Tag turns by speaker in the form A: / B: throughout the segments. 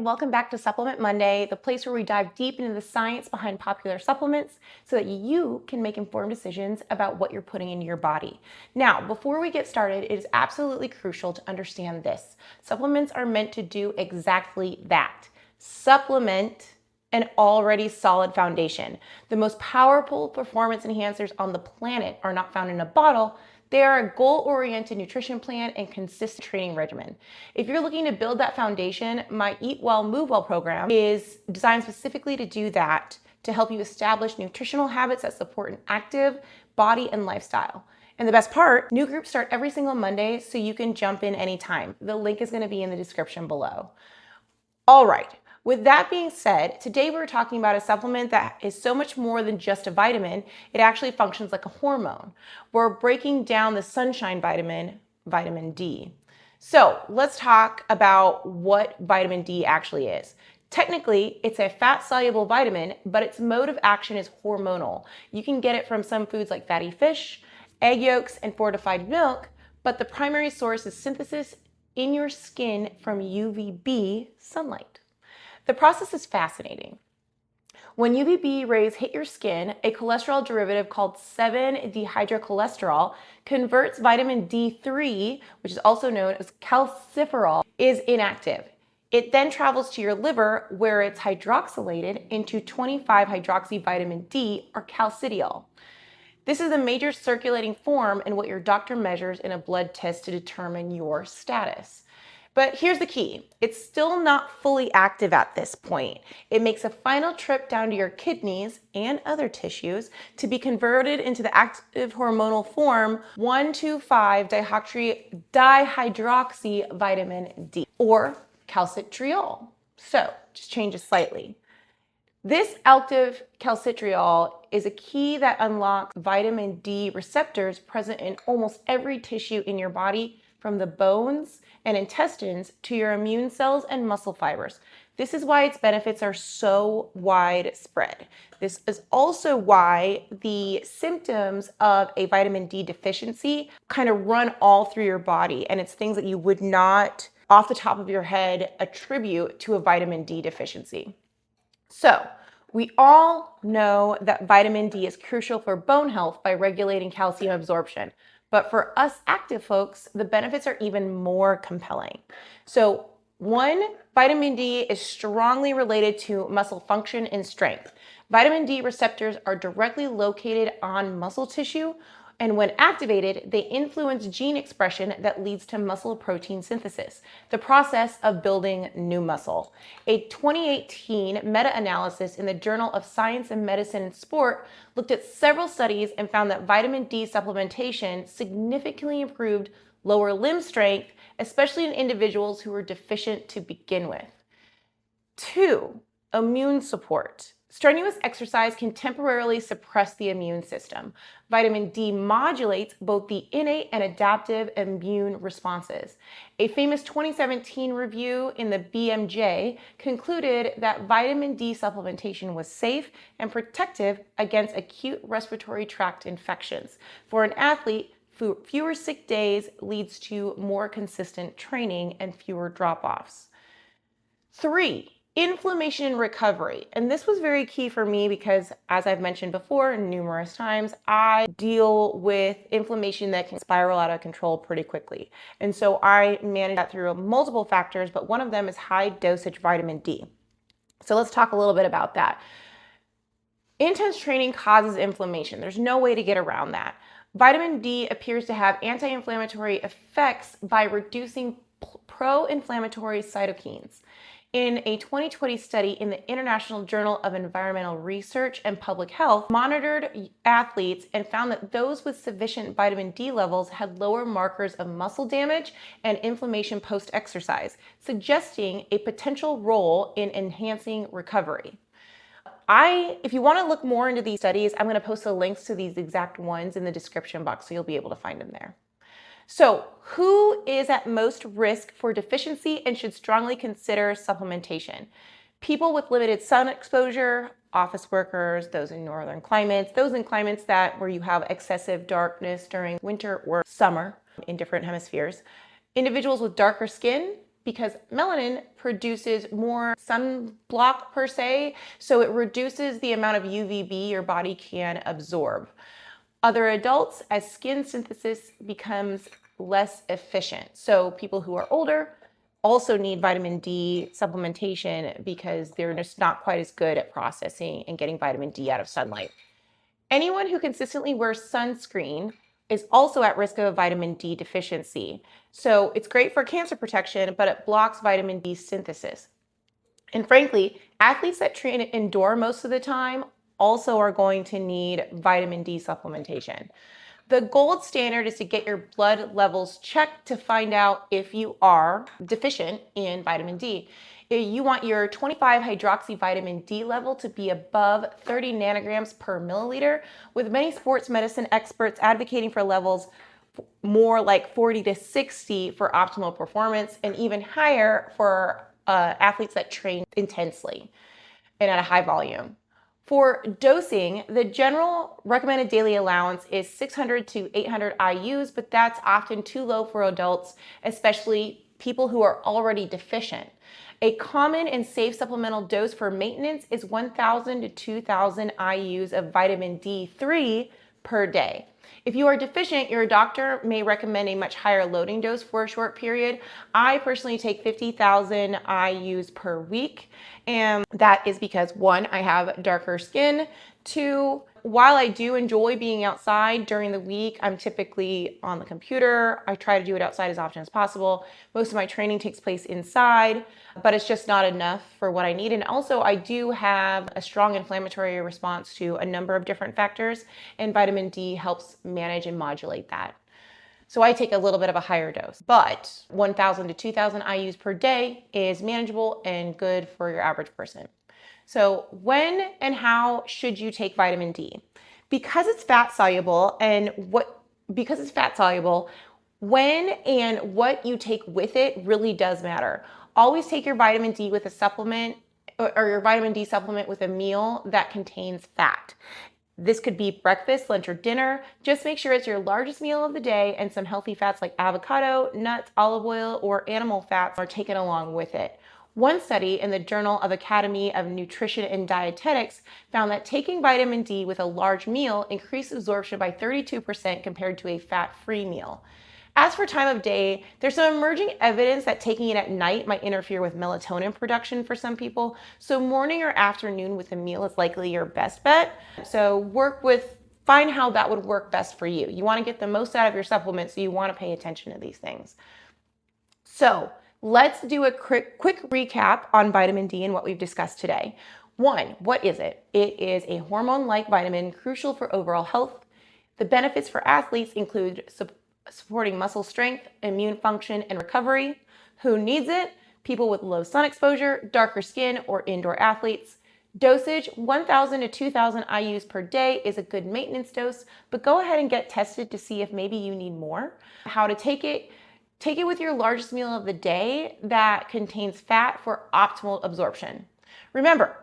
A: welcome back to Supplement Monday, the place where we dive deep into the science behind popular supplements so that you can make informed decisions about what you're putting into your body. Now, before we get started, it is absolutely crucial to understand this. Supplements are meant to do exactly that. Supplement an already solid foundation. The most powerful performance enhancers on the planet are not found in a bottle. They are a goal-oriented nutrition plan and consistent training regimen. If you're looking to build that foundation, my Eat Well, Move Well program is designed specifically to do that, to help you establish nutritional habits that support an active body and lifestyle. And the best part, new groups start every single Monday, so you can jump in anytime. The link is going to be in the description below. All right. With that being said, today we're talking about a supplement that is so much more than just a vitamin. It actually functions like a hormone. We're breaking down the sunshine vitamin, vitamin D. So let's talk about what vitamin D actually is. Technically, it's a fat-soluble vitamin, but its mode of action is hormonal. You can get it from some foods like fatty fish, egg yolks, and fortified milk, but the primary source is synthesis in your skin from UVB sunlight. The process is fascinating. When UVB rays hit your skin, a cholesterol derivative called 7-dehydrocholesterol converts vitamin D3, which is also known as calciferol, is inactive. It then travels to your liver where it's hydroxylated into 25-hydroxyvitamin D, or calcidiol. This is a major circulating form in what your doctor measures in a blood test to determine your status. But here's the key. It's still not fully active at this point. It makes a final trip down to your kidneys and other tissues to be converted into the active hormonal form 1,2,5-dihydroxyvitamin D, or calcitriol. So just changes slightly. This active calcitriol is a key that unlocks vitamin D receptors present in almost every tissue in your body, from the bones and intestines to your immune cells and muscle fibers. This is why its benefits are so widespread. This is also why the symptoms of a vitamin D deficiency kind of run all through your body, and it's things that you would not, off the top of your head, attribute to a vitamin D deficiency. So, we all know that vitamin D is crucial for bone health by regulating calcium absorption. But for us active folks, the benefits are even more compelling. So, one, vitamin D is strongly related to muscle function and strength. Vitamin D receptors are directly located on muscle tissue, and when activated, they influence gene expression that leads to muscle protein synthesis, the process of building new muscle. A 2018 meta-analysis in the Journal of Science and Medicine and Sport looked at several studies and found that vitamin D supplementation significantly improved lower limb strength, especially in individuals who were deficient to begin with. 2, immune support. Strenuous exercise can temporarily suppress the immune system. Vitamin D modulates both the innate and adaptive immune responses. A famous 2017 review in the BMJ concluded that vitamin D supplementation was safe and protective against acute respiratory tract infections. For an athlete, fewer sick days leads to more consistent training and fewer drop-offs. 3, inflammation and recovery. And this was very key for me because, as I've mentioned before numerous times, I deal with inflammation that can spiral out of control pretty quickly. And so I manage that through multiple factors, but one of them is high dosage vitamin D. So let's talk a little bit about that. Intense training causes inflammation. There's no way to get around that. Vitamin D appears to have anti-inflammatory effects by reducing pro-inflammatory cytokines. In a 2020 study in the International Journal of Environmental Research and Public Health, monitored athletes and found that those with sufficient vitamin D levels had lower markers of muscle damage and inflammation post-exercise, suggesting a potential role in enhancing recovery. If you want to look more into these studies, I'm going to post the links to these exact ones in the description box, so you'll be able to find them there. So, who is at most risk for deficiency and should strongly consider supplementation? People with limited sun exposure, office workers, those in northern climates, those in climates where you have excessive darkness during winter or summer in different hemispheres, individuals with darker skin, because melanin produces more sunblock per se, so it reduces the amount of UVB your body can absorb. Other adults, as skin synthesis becomes less efficient. So people who are older also need vitamin D supplementation because they're just not quite as good at processing and getting vitamin D out of sunlight. Anyone who consistently wears sunscreen is also at risk of a vitamin D deficiency. So it's great for cancer protection, but it blocks vitamin D synthesis. And frankly, athletes that train indoor most of the time also are going to need vitamin D supplementation. The gold standard is to get your blood levels checked to find out if you are deficient in vitamin D. You want your 25 hydroxy vitamin D level to be above 30 nanograms per milliliter, with many sports medicine experts advocating for levels more like 40 to 60 for optimal performance, and even higher for athletes that train intensely and at a high volume. For dosing, the general recommended daily allowance is 600 to 800 IUs, but that's often too low for adults, especially people who are already deficient. A common and safe supplemental dose for maintenance is 1,000 to 2,000 IUs of vitamin D3 per day. If you are deficient, your doctor may recommend a much higher loading dose for a short period. I personally take 50,000 IUs per week, and that is because 1, I have darker skin. 2, while I do enjoy being outside during the week, I'm typically on the computer. I try to do it outside as often as possible. Most of my training takes place inside, but it's just not enough for what I need. And also, I do have a strong inflammatory response to a number of different factors, and vitamin D helps manage and modulate that. So I take a little bit of a higher dose, but 1,000 to 2,000 IUs per day is manageable and good for your average person. So when and how should you take vitamin D? Because it's fat soluble, when and what you take with it really does matter. Always take your vitamin D with a supplement, or your vitamin D supplement with a meal that contains fat. This could be breakfast, lunch, or dinner. Just make sure it's your largest meal of the day, and some healthy fats like avocado, nuts, olive oil, or animal fats are taken along with it. One study in the Journal of Academy of Nutrition and Dietetics found that taking vitamin D with a large meal increased absorption by 32% compared to a fat-free meal. As for time of day, there's some emerging evidence that taking it at night might interfere with melatonin production for some people. So morning or afternoon with a meal is likely your best bet. So find how that would work best for you. You want to get the most out of your supplements, so you want to pay attention to these things. So let's do a quick recap on vitamin D and what we've discussed today. 1, what is it? It is a hormone-like vitamin crucial for overall health. The benefits for athletes include supporting muscle strength, immune function, and recovery. Who needs it? People with low sun exposure, darker skin, or indoor athletes. Dosage, 1,000 to 2,000 IUs per day is a good maintenance dose, but go ahead and get tested to see if maybe you need more. How to take it? Take it with your largest meal of the day that contains fat for optimal absorption. Remember,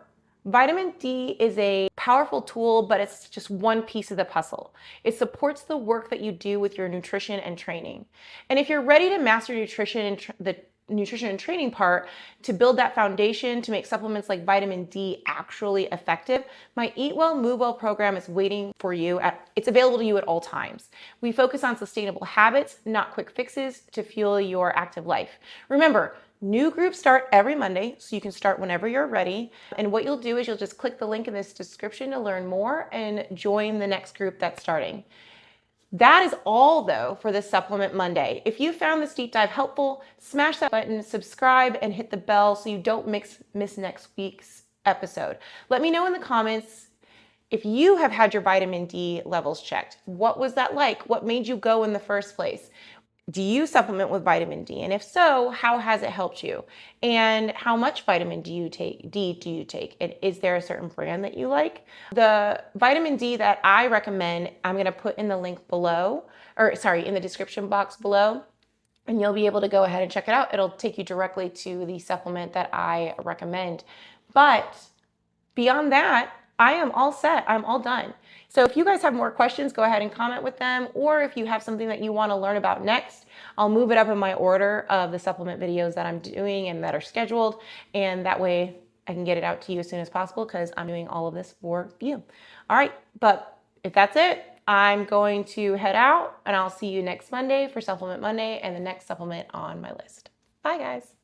A: vitamin D is a powerful tool, but it's just one piece of the puzzle. It supports the work that you do with your nutrition and training. And if you're ready to master nutrition and the nutrition and training part, to build that foundation to make supplements like vitamin D actually effective, my Eat Well, Move Well program is waiting for you. It's available to you at all times. We focus on sustainable habits, not quick fixes, to fuel your active life. Remember, new groups start every Monday, so you can start whenever you're ready. And what you'll do is you'll just click the link in this description to learn more and join the next group that's starting. That is all, though, for this Supplement Monday. If you found this deep dive helpful, smash that button, subscribe, and hit the bell so you don't miss next week's episode. Let me know in the comments if you have had your vitamin D levels checked. What was that like? What made you go in the first place? Do you supplement with vitamin D? And if so, how has it helped you? And how much vitamin D do you take? And is there a certain brand that you like? The vitamin D that I recommend, I'm going to put in the link below, in the description box below, and you'll be able to go ahead and check it out. It'll take you directly to the supplement that I recommend. But beyond that, I am all set. I'm all done. So if you guys have more questions, go ahead and comment with them. Or if you have something that you want to learn about next, I'll move it up in my order of the supplement videos that I'm doing and that are scheduled. And that way I can get it out to you as soon as possible because I'm doing all of this for you. All right, but if that's it, I'm going to head out and I'll see you next Monday for Supplement Monday and the next supplement on my list. Bye, guys.